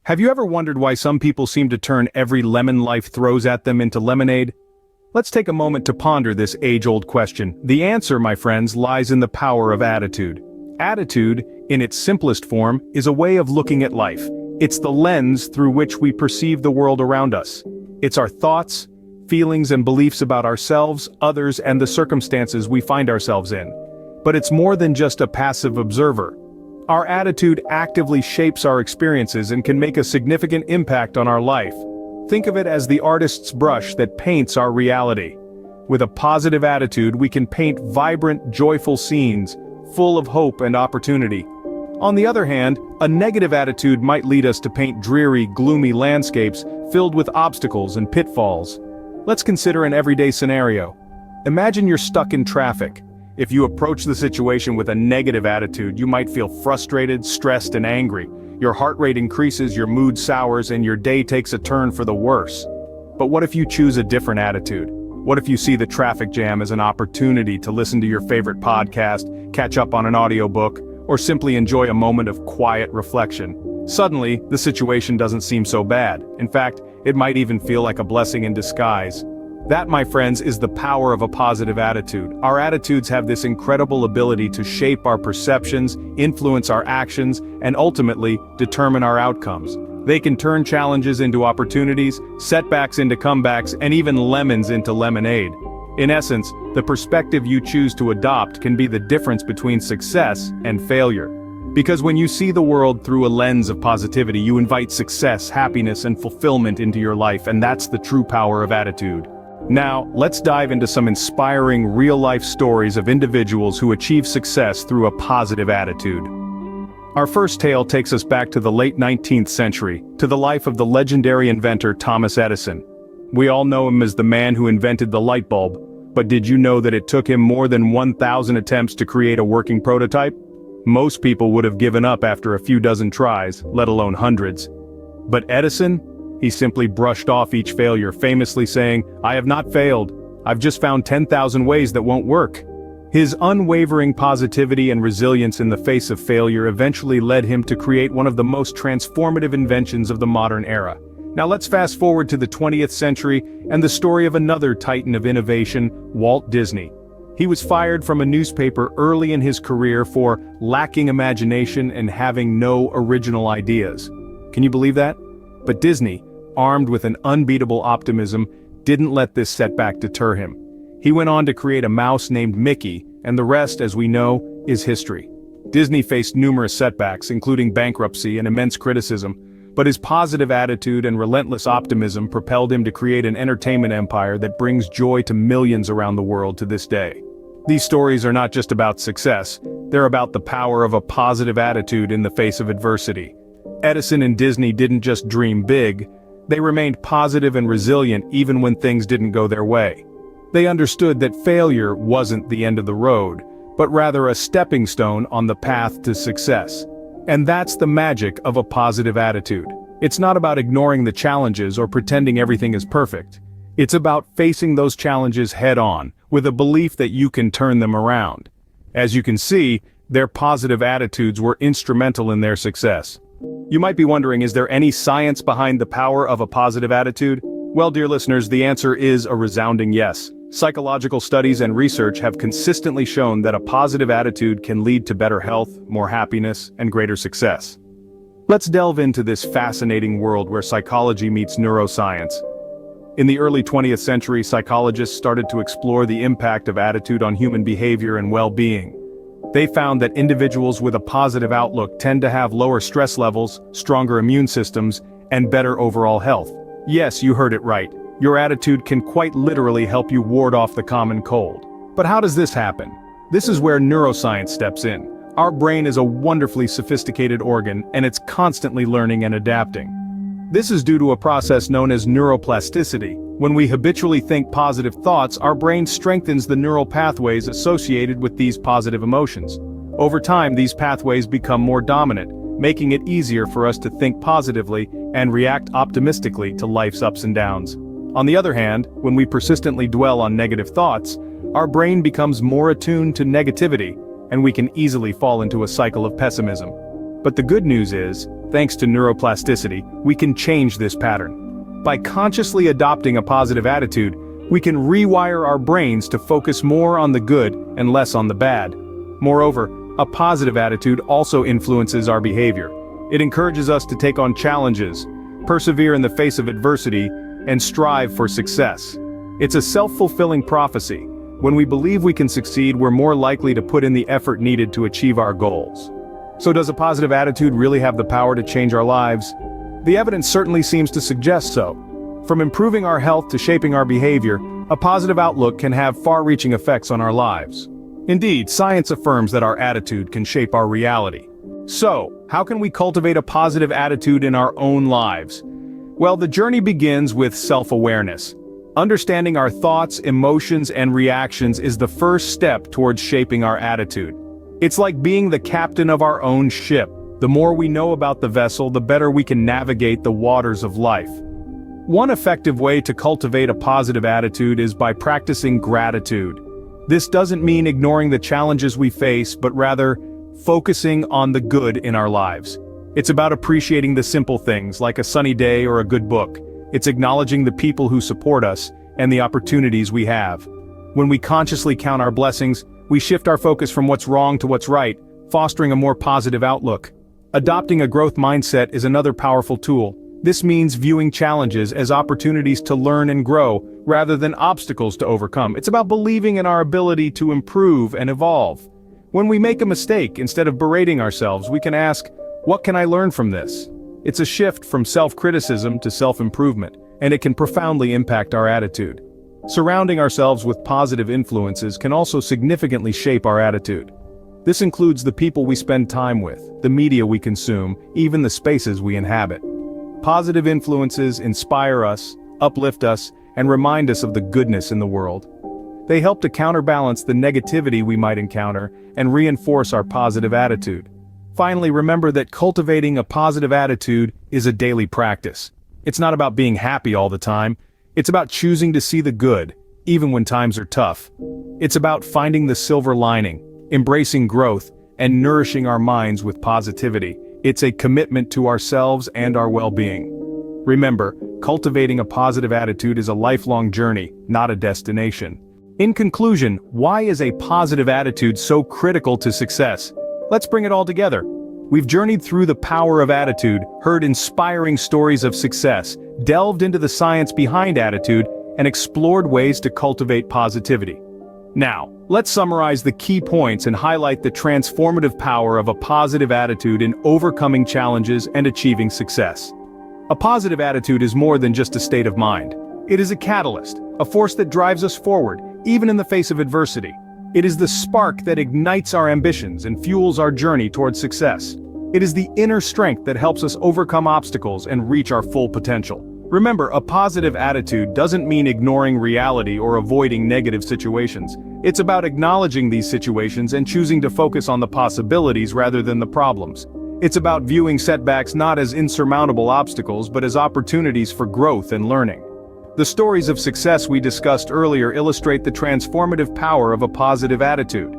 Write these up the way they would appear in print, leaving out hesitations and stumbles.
Have you ever wondered why some people seem to turn every lemon life throws at them into lemonade? Let's take a moment to ponder this age-old question. The answer, my friends, lies in the power of attitude. Attitude, in its simplest form, is a way of looking at life. It's the lens through which we perceive the world around us. It's our thoughts, feelings and beliefs about ourselves, others, and the circumstances we find ourselves in. But it's more than just a passive observer. Our attitude actively shapes our experiences and can make a significant impact on our life. Think of it as the artist's brush that paints our reality. With a positive attitude, we can paint vibrant, joyful scenes, full of hope and opportunity. On the other hand, a negative attitude might lead us to paint dreary, gloomy landscapes filled with obstacles and pitfalls. Let's consider an everyday scenario. Imagine you're stuck in traffic. If you approach the situation with a negative attitude, you might feel frustrated, stressed, and angry. Your heart rate increases, your mood sours, and your day takes a turn for the worse. But what if you choose a different attitude? What if you see the traffic jam as an opportunity to listen to your favorite podcast, catch up on an audiobook, or simply enjoy a moment of quiet reflection? Suddenly, the situation doesn't seem so bad. In fact, it might even feel like a blessing in disguise. That, my friends, is the power of a positive attitude. Our attitudes have this incredible ability to shape our perceptions, influence our actions, and ultimately, determine our outcomes. They can turn challenges into opportunities, setbacks into comebacks, and even lemons into lemonade. In essence, the perspective you choose to adopt can be the difference between success and failure. Because when you see the world through a lens of positivity, you invite success, happiness, and fulfillment into your life, and that's the true power of attitude. Now, let's dive into some inspiring real-life stories of individuals who achieve success through a positive attitude. Our first tale takes us back to the late 19th century, to the life of the legendary inventor Thomas Edison. We all know him as the man who invented the light bulb, but did you know that it took him more than 1,000 attempts to create a working prototype? Most people would have given up after a few dozen tries, let alone hundreds. But Edison? He simply brushed off each failure, famously saying, "I have not failed. I've just found 10,000 ways that won't work." His unwavering positivity and resilience in the face of failure eventually led him to create one of the most transformative inventions of the modern era. Now let's fast forward to the 20th century and the story of another titan of innovation, Walt Disney. He was fired from a newspaper early in his career for lacking imagination and having no original ideas. Can you believe that? But Disney, armed with an unbeatable optimism, didn't let this setback deter him. He went on to create a mouse named Mickey, and the rest, as we know, is history. Disney faced numerous setbacks, including bankruptcy and immense criticism, but his positive attitude and relentless optimism propelled him to create an entertainment empire that brings joy to millions around the world to this day. These stories are not just about success, they're about the power of a positive attitude in the face of adversity. Edison and Disney didn't just dream big, they remained positive and resilient even when things didn't go their way. They understood that failure wasn't the end of the road, but rather a stepping stone on the path to success. And that's the magic of a positive attitude. It's not about ignoring the challenges or pretending everything is perfect. It's about facing those challenges head-on, with a belief that you can turn them around. As you can see, their positive attitudes were instrumental in their success. You might be wondering, is there any science behind the power of a positive attitude? Well, dear listeners, the answer is a resounding yes. Psychological studies and research have consistently shown that a positive attitude can lead to better health, more happiness, and greater success. Let's delve into this fascinating world where psychology meets neuroscience. In the early 20th century, psychologists started to explore the impact of attitude on human behavior and well-being. They found that individuals with a positive outlook tend to have lower stress levels, stronger immune systems, and better overall health. Yes, you heard it right. Your attitude can quite literally help you ward off the common cold. But how does this happen? This is where neuroscience steps in. Our brain is a wonderfully sophisticated organ, and it's constantly learning and adapting. This is due to a process known as neuroplasticity. When we habitually think positive thoughts, our brain strengthens the neural pathways associated with these positive emotions. Over time, these pathways become more dominant, making it easier for us to think positively and react optimistically to life's ups and downs. On the other hand, when we persistently dwell on negative thoughts, our brain becomes more attuned to negativity, and we can easily fall into a cycle of pessimism. But the good news is Thanks to neuroplasticity, we can change this pattern. By consciously adopting a positive attitude, we can rewire our brains to focus more on the good and less on the bad. Moreover, a positive attitude also influences our behavior. It encourages us to take on challenges, persevere in the face of adversity, and strive for success. It's a self-fulfilling prophecy. When we believe we can succeed, we're more likely to put in the effort needed to achieve our goals. So does a positive attitude really have the power to change our lives? The evidence certainly seems to suggest so. From improving our health to shaping our behavior, a positive outlook can have far-reaching effects on our lives. Indeed, science affirms that our attitude can shape our reality. So, how can we cultivate a positive attitude in our own lives? Well, the journey begins with self-awareness. Understanding our thoughts, emotions, and reactions is the first step towards shaping our attitude. It's like being the captain of our own ship. The more we know about the vessel, the better we can navigate the waters of life. One effective way to cultivate a positive attitude is by practicing gratitude. This doesn't mean ignoring the challenges we face, but rather focusing on the good in our lives. It's about appreciating the simple things, like a sunny day or a good book. It's acknowledging the people who support us and the opportunities we have. When we consciously count our blessings, we shift our focus from what's wrong to what's right, fostering a more positive outlook. Adopting a growth mindset is another powerful tool. This means viewing challenges as opportunities to learn and grow, rather than obstacles to overcome. It's about believing in our ability to improve and evolve. When we make a mistake, instead of berating ourselves, we can ask, what can I learn from this? It's a shift from self-criticism to self-improvement, and it can profoundly impact our attitude. Surrounding ourselves with positive influences can also significantly shape our attitude. This includes the people we spend time with, the media we consume, even the spaces we inhabit. Positive influences inspire us, uplift us, and remind us of the goodness in the world. They help to counterbalance the negativity we might encounter and reinforce our positive attitude. Finally, remember that cultivating a positive attitude is a daily practice. It's not about being happy all the time. It's about choosing to see the good, even when times are tough. It's about finding the silver lining, embracing growth, and nourishing our minds with positivity. It's a commitment to ourselves and our well-being. Remember, cultivating a positive attitude is a lifelong journey, not a destination. In conclusion, why is a positive attitude so critical to success? Let's bring it all together. We've journeyed through the power of attitude, heard inspiring stories of success, delved into the science behind attitude, and explored ways to cultivate positivity. Now, let's summarize the key points and highlight the transformative power of a positive attitude in overcoming challenges and achieving success. A positive attitude is more than just a state of mind. It is a catalyst, a force that drives us forward, even in the face of adversity. It is the spark that ignites our ambitions and fuels our journey towards success. It is the inner strength that helps us overcome obstacles and reach our full potential. Remember, a positive attitude doesn't mean ignoring reality or avoiding negative situations. It's about acknowledging these situations and choosing to focus on the possibilities rather than the problems. It's about viewing setbacks not as insurmountable obstacles but as opportunities for growth and learning. The stories of success we discussed earlier illustrate the transformative power of a positive attitude.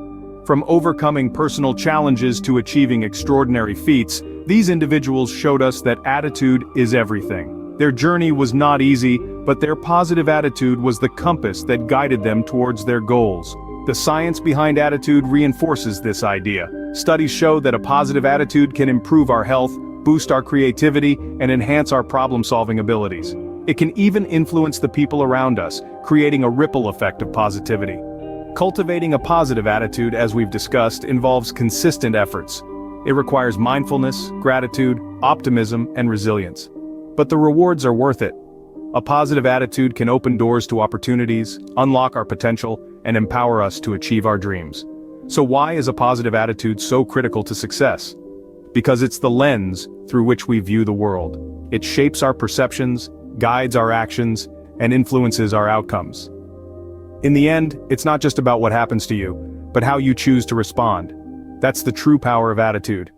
From overcoming personal challenges to achieving extraordinary feats, these individuals showed us that attitude is everything. Their journey was not easy, but their positive attitude was the compass that guided them towards their goals. The science behind attitude reinforces this idea. Studies show that a positive attitude can improve our health, boost our creativity, and enhance our problem-solving abilities. It can even influence the people around us, creating a ripple effect of positivity. Cultivating a positive attitude, as we've discussed, involves consistent efforts. It requires mindfulness, gratitude, optimism, and resilience. But the rewards are worth it. A positive attitude can open doors to opportunities, unlock our potential, and empower us to achieve our dreams. So why is a positive attitude so critical to success? Because it's the lens through which we view the world. It shapes our perceptions, guides our actions, and influences our outcomes. In the end, it's not just about what happens to you, but how you choose to respond. That's the true power of attitude.